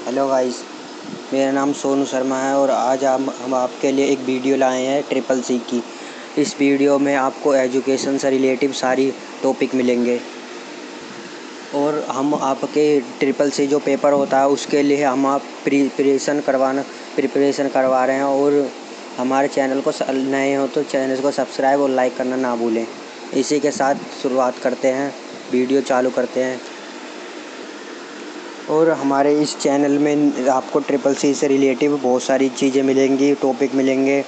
Hello guys, मेरा नाम सोनू शर्मा है और आज हम आपके लिए एक वीडियो लाए हैं ट्रिपल सी की। इस वीडियो में आपको एजुकेशन से रिलेटिव सारी टॉपिक मिलेंगे और हम आपके ट्रिपल सी जो पेपर होता है उसके लिए हम आप प्रिपरेशन करवा रहे हैं। और हमारे चैनल को नए हो तो चैनल को सब्सक्राइब और लाइक करना ना भूलें। इसी के साथ शुरुआत करते हैं, वीडियो चालू करते हैं। और हमारे इस चैनल में आपको ट्रिपल सी से रिलेटिव बहुत सारी चीज़ें मिलेंगी, टॉपिक मिलेंगे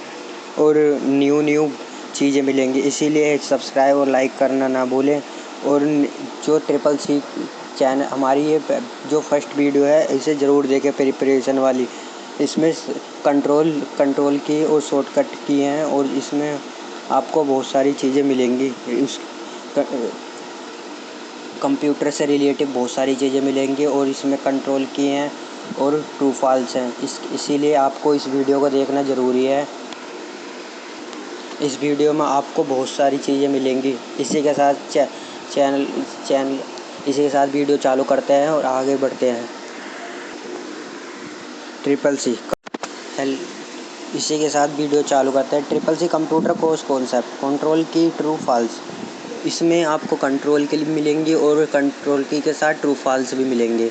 और न्यू चीज़ें मिलेंगी। इसीलिए सब्सक्राइब और लाइक करना ना भूलें। और जो ट्रिपल सी चैनल हमारी ये जो फर्स्ट वीडियो है इसे ज़रूर देखें, प्रिपरेशन वाली। इसमें कंट्रोल की और शॉर्टकट की हैं और इसमें आपको बहुत सारी चीज़ें मिलेंगी। कंप्यूटर से रिलेटिव बहुत सारी चीज़ें मिलेंगी और इसमें कंट्रोल की हैं और ट्रू फॉल्स हैं। इसीलिए आपको इस वीडियो को देखना ज़रूरी है। इस वीडियो में आपको बहुत सारी चीज़ें मिलेंगी। इसी के साथ चैनल इसी के साथ वीडियो चालू करते हैं और आगे बढ़ते हैं। ट्रिपल सी इसी के साथ वीडियो चालू करते हैं। Triple C computer course concept, control की, ट्रू फॉल्स। इसमें आपको कंट्रोल की मिलेंगी और कंट्रोल की के साथ ट्रू फॉल्स भी मिलेंगे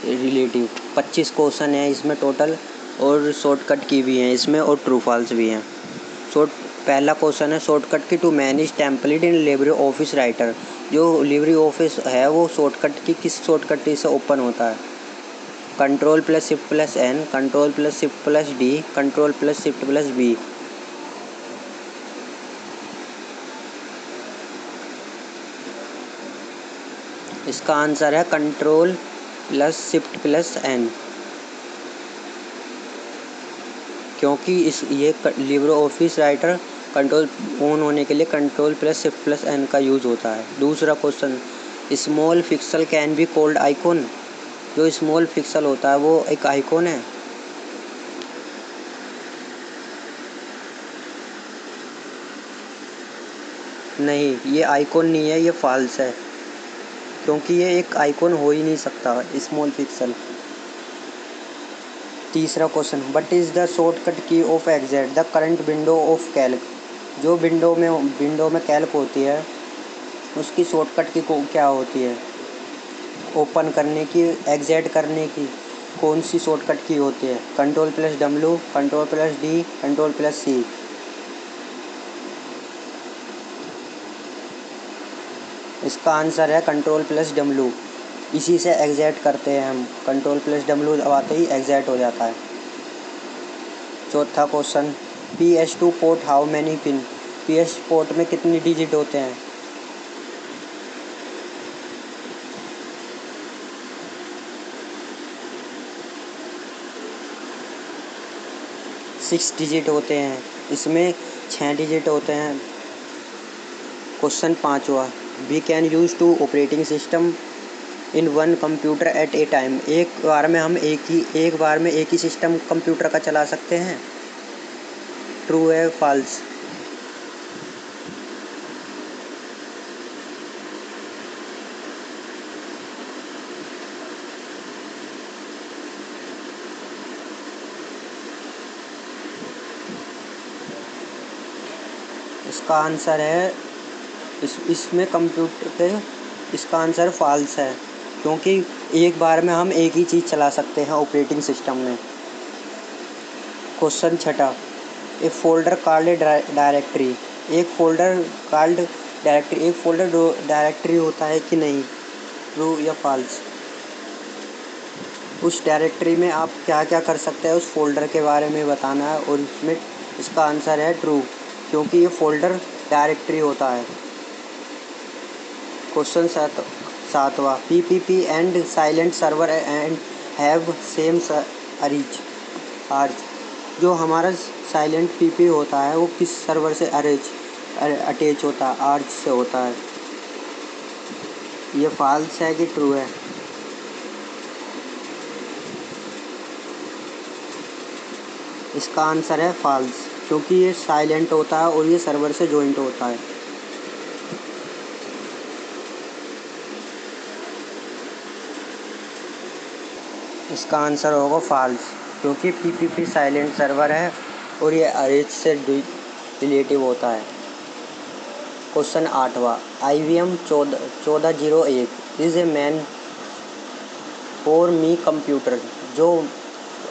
रिलेटिव। 25 क्वेश्चन है इसमें टोटल और शॉर्टकट की भी हैं इसमें और ट्रू फॉल्स भी हैं। पहला क्वेश्चन है shortcut key to manage template in LibreOffice Writer. जो लिब्रे ऑफिस है वो शॉर्टकट की किस शॉर्टकट से ओपन होता है? Control plus shift plus N, control plus shift plus D, control plus shift plus B. इसका आंसर है control plus shift plus N, क्योंकि ये LibreOffice Writer control on होने के लिए control plus shift plus N का use होता है। दूसरा question, small pixel can be called icon. जो स्मॉल पिक्सल होता है वो एक आइकॉन है? नहीं, ये आइकॉन नहीं है, ये फॉल्स है, क्योंकि ये एक आइकॉन हो ही नहीं सकता स्मॉल पिक्सल। तीसरा question, what is the shortcut key of exit the current window of calc. जो विंडो में कैल्क होती है उसकी शॉर्टकट की क्या होती है? ओपन करने की, एग्जिट करने की कौन सी शॉर्टकट की होती है? Control plus W, control plus D, control plus C. इसका आंसर है कंट्रोल प्लस डब्ल्यू। इसी से एग्जिट करते हैं हम, कंट्रोल प्लस डब्ल्यू दबाते ही एग्जिट हो जाता है। चौथा question, PS2 port how many pin. PS port में कितनी डिजिट होते हैं? 6 डिजिट होते हैं। इसमें 6 डिजिट होते हैं। क्वेश्चन पाँचवा, we can use two operating system in one computer at a time. एक बार में एक ही सिस्टम कंप्यूटर का चला सकते हैं। ट्रू है, फॉल्स? इसका आंसर है इसमें कंप्यूटर के इसका आंसर फॉल्स है, क्योंकि एक बार में हम एक ही चीज़ चला सकते हैं ऑपरेटिंग सिस्टम में। क्वेश्चन छठा, एक फोल्डर कॉल्ड डायरेक्टरी। एक फोल्डर डायरेक्टरी होता है कि नहीं? ट्रू या फॉल्स? उस डायरेक्टरी में आप क्या क्या कर सकते हैं उस फोल्डर के बारे में बताना है और इसका आंसर है ट्रू, क्योंकि ये फोल्डर डायरेक्टरी होता है। क्वेश्चन सातवां, PPP and client server and have same arch. जो हमारा साइलेंट PP होता है वो किस सर्वर से अटैच होता है? आर्च से होता है। ये फॉल्स है कि ट्रू है? इसका आंसर है फॉल्स, क्योंकि ये साइलेंट होता है और ये सर्वर से जॉइंट होता है। इसका आंसर होगा फॉल्स, क्योंकि पीपीपी साइलेंट सर्वर है और ये अरेज से रिलेटिव होता है। क्वेश्चन 8वां, IBM 1401 is a mainframe computer. जो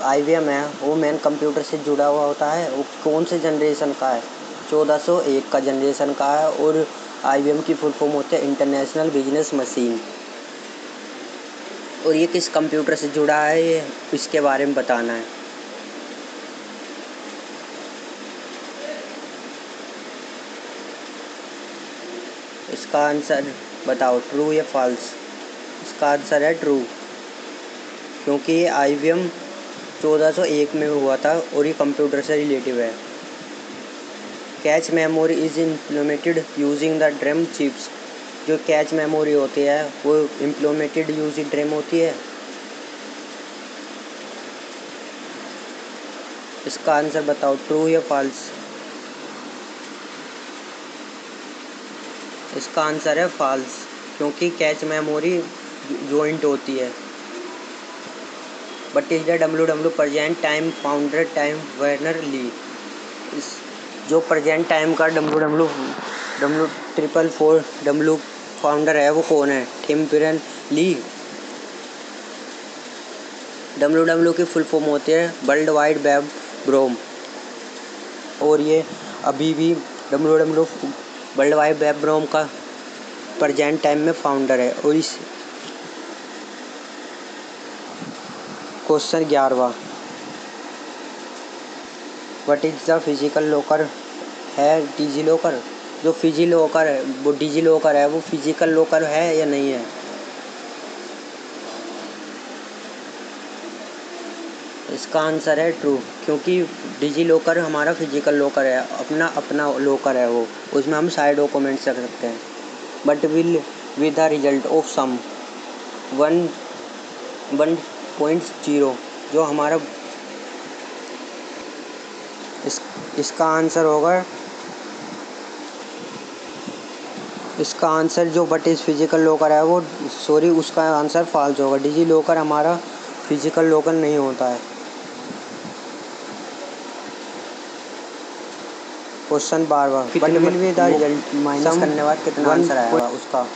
IBM है वो मैन कंप्यूटर से जुड़ा हुआ होता है, वो कौन से जनरेशन का है? 1401 का जनरेशन का है और IBM की फुल फॉर्म होती है इंटरनेशनल बिजनेस मशीन। और ये किस कंप्यूटर से जुड़ा है, ये इसके बारे में बताना है। इसका आंसर बताओ, ट्रू या फॉल्स? इसका आंसर है ट्रू, क्योंकि ये IBM 1401 में हुआ था और ये कंप्यूटर से रिलेटिव है। Cache memory is implemented using the dram chips. जो कैच मेमोरी होती है वो इम्प्लीमेंटेड यूजिंग ड्रैम होती है। इसका आंसर बताओ, ट्रू या फॉल्स? इसका आंसर है फॉल्स, क्योंकि कैच मेमोरी जॉइंट होती है। But is the W present time founder Tim Berners Lee. इस जो प्रेजेंट टाइम का डब्ल्यू फाउंडर है वो कौन है? Tim Berners Lee. डब्ल्यू की फुल फॉर्म होती है वर्ल्ड वाइड वेब ब्रोम, और ये अभी भी डब्ल्यू वर्ल्ड वाइड वेब ब्रोम का प्रेजेंट टाइम में फाउंडर है। और इस क्वेश्चन 11वां, what is the physical locker है डिजी लॉकर। जो फिजी लॉकर है वो डिजी लॉकर है, वो फिजिकल लॉकर है या नहीं है? इसका आंसर है ट्रू, क्योंकि डिजी लॉकर हमारा फिजिकल लॉकर है, अपना अपना लॉकर है वो, उसमें हम सारे डॉक्यूमेंट्स रख सकते हैं। But will with the result of sum 1.0 जो हमारा इसका आंसर होगा, इसका आंसर जो बट इज़ फिजिकल लॉकर है वो उसका आंसर फॉल्स होगा। डिजी लॉकर हमारा फिजिकल लॉकर नहीं होता है। क्वेश्चन 12वां, but will be the result minus करने बाद कितना आंसर आएगा उसका?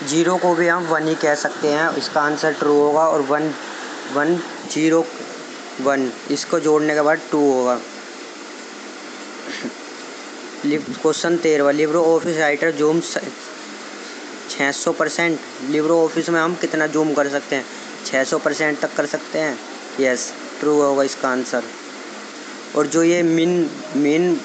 0 को भी हम 1 ही कह सकते हैं, इसका आंसर ट्रू होगा। और 1 इसको जोड़ने के बाद 2 होगा। क्वेश्चन 13वां, Libre Office Writer zoom 600%। Libre Office में हम कितना जूम कर सकते हैं? 600% तक कर सकते हैं। यस, ट्रू होगा इसका आंसर। और जो ये मिन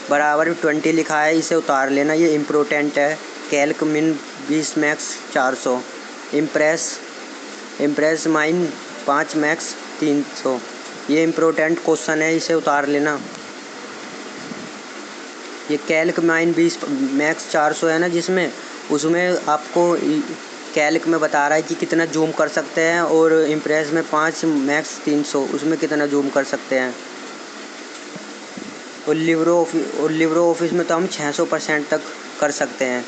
बराबर 20 लिखा है इसे उतार लेना, ये इम्पोर्टेंट है। कैल्क मिन 20 मैक्स 400, इम्प्रेस माइन 5 मैक्स 300। ये इम्पोर्टेंट क्वेश्चन है, इसे उतार लेना। ये कैल्क माइन 20 मैक्स 400 है ना, जिसमें उसमें आपको कैल्क में बता रहा है कि कितना जूम कर सकते हैं, और इम्प्रेस में 5 मैक्स 300 उसमें कितना जूम कर सकते हैं। और लिब्रो ऑफिस में तो हम 600% तक कर सकते हैं।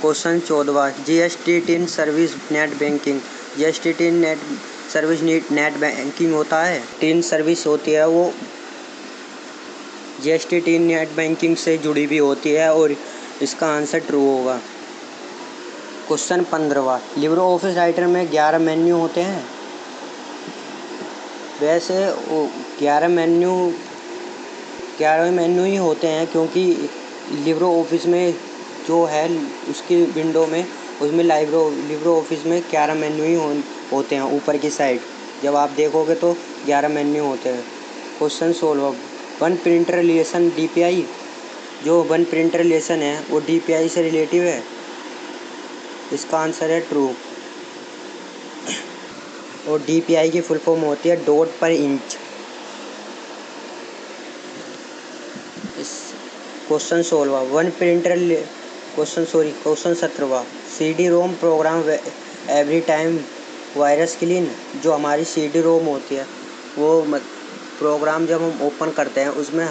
क्वेश्चन 14वां, GST service net banking. GST net service net banking होता है, टीन सर्विस होती है, वो GST नेट बैंकिंग से जुड़ी भी होती है, और इसका आंसर ट्रू होगा। क्वेश्चन 15वां, लिब्रो ऑफिस राइटर में 11 मेन्यू होते हैं। वैसे 11 मेन्यू ही होते हैं, क्योंकि लिब्रो ऑफिस में जो है उसकी विंडो में उसमें लिब्रो ऑफिस में 11 मेन्यू ही होते हैं ऊपर की साइड। जब आप देखोगे तो 11 मेन्यू होते हैं। Question 16, one printer relation DPI। जो वन प्रिंटर रिलेशन है वो DPI से रिलेटिव है। इसका आंसर है ट्रू। और DPI की फुल फॉर्म होती है डॉट पर इंच। क्वेश्चन 16वां, क्वेश्चन 17वां, CD-ROM program every time virus clean. जो हमारी CD-ROM होती है वो प्रोग्राम जब हम ओपन करते हैं उसमें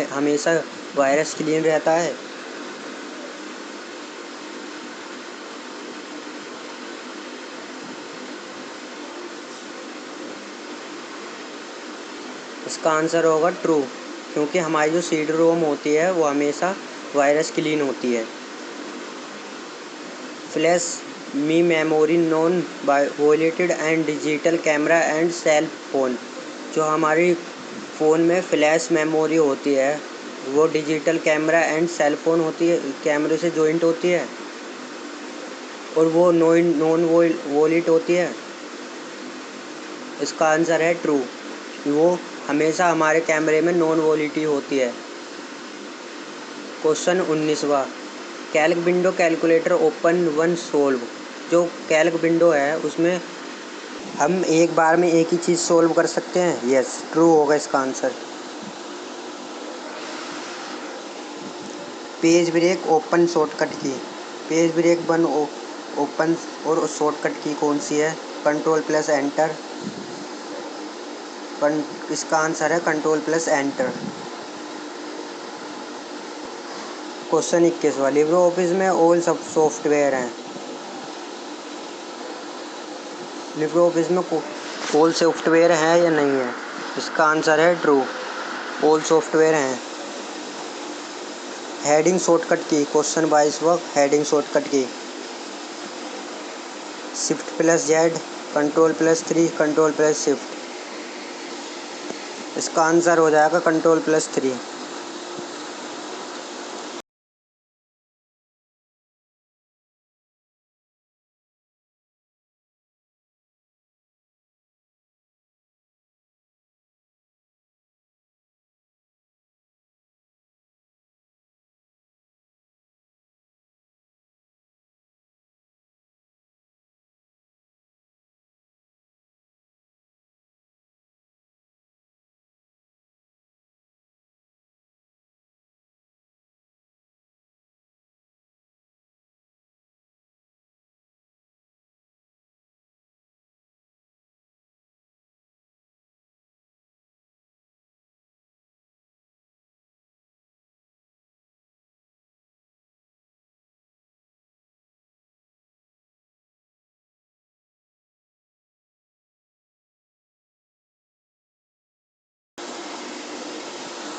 हमेशा वायरस क्लीन रहता है। इसका आंसर होगा ट्रू, क्योंकि हमारी जो सीड रोम होती है वो हमेशा वायरस क्लीन होती है। Flash me memory non volatile and digital camera and cell phone. जो हमारी फ़ोन में फ्लैश मेमोरी होती है वो digital camera and cell phone होती है, कैमरे से जॉइंट होती है, और वो नॉन वॉलेट होती है। इसका आंसर है ट्रू, वो हमेशा हमारे कैमरे में नॉन वॉलिटी होती है। क्वेश्चन 19वां, calc window calculator open one solve. जो कैल्क विंडो है उसमें हम एक बार में एक ही चीज़ सोल्व कर सकते हैं। यस, ट्रू होगा इसका answer. Page break open shortcut key. Page break one open और शॉर्टकट की कौन सी है? Control plus enter. इसका आंसर है कंट्रोल प्लस एंटर। क्वेश्चन 21वां, लिब्रे ऑफिस में ऑल सब सॉफ्टवेयर हैं। लिब्रे ऑफिस में ऑल सॉफ्टवेयर हैं या नहीं है? इसका आंसर है ट्रू, ऑल सॉफ्टवेयर हैं। हेडिंग शॉर्टकट की, क्वेश्चन 22वां, heading shortcut key. Shift plus Z, control plus 3, control plus shift. इसका आंसर हो जाएगा control plus 3।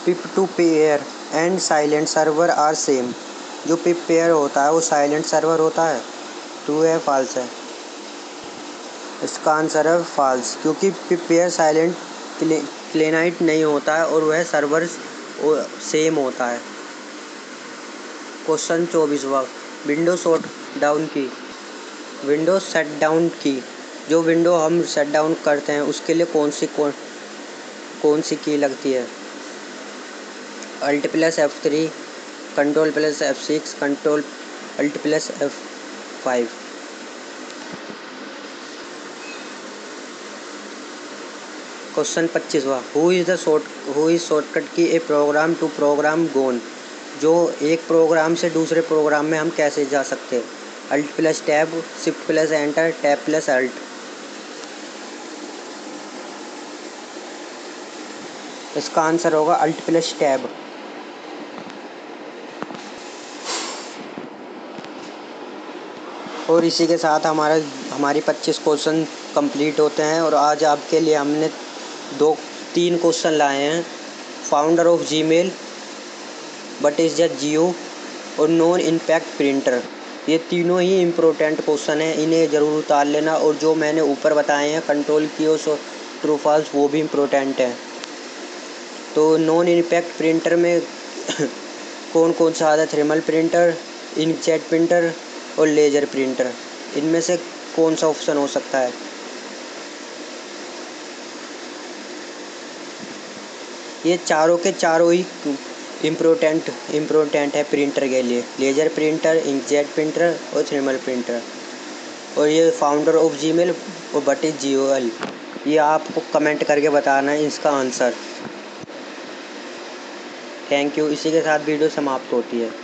Peer to peer and client server are same. जो पिप पेयर होता है वो silent server होता है। ट्रू है, फॉल्स है? इसका आंसर है फॉल्स, क्योंकि पिप पेयर साइलेंट क्लेनाइट नहीं होता है और वह सर्वर सेम होता है। क्वेश्चन 24वां, विंडो शट डाउन की। विंडो शट डाउन की, जो विंडो हम शट डाउन करते हैं उसके लिए कौन सी की लगती है? Alt plus F3, control plus F6, control alt plus F5। Question 25वां, who is shortcut key a program to program gone. जो एक प्रोग्राम से दूसरे प्रोग्राम में हम कैसे जा सकते हैं? Alt plus tab, shift plus enter, tab plus alt. इसका आंसर होगा अल्ट प्लस टैब। और इसी के साथ हमारी 25 क्वेश्चन कंप्लीट होते हैं। और आज आपके लिए हमने 3 क्वेश्चन लाए हैं। Founder of Gmail, what is the Jio, और नॉन इम्पैक्ट प्रिंटर। ये तीनों ही इम्पोर्टेंट क्वेश्चन हैं, इन्हें ज़रूर उतार लेना। और जो मैंने ऊपर बताए हैं कंट्रोल की और ट्रू फॉल्स, वो भी इम्पोर्टेंट हैं। तो नॉन इम्पैक्ट प्रिंटर में कौन कौन सा आता है? थर्मल प्रिंटर, इंकजेट प्रिंटर और लेज़र प्रिंटर। इनमें से कौन सा ऑप्शन हो सकता है? ये चारों के चारों ही इम्पोर्टेंट है प्रिंटर के लिए। लेज़र प्रिंटर, इंकजेट प्रिंटर और थर्मल प्रिंटर। और ये फाउंडर ऑफ जीमेल और व्हाट इज़ जीओएल, ये आपको कमेंट करके बताना है इसका आंसर। Thank you. इसी के साथ वीडियो समाप्त होती है।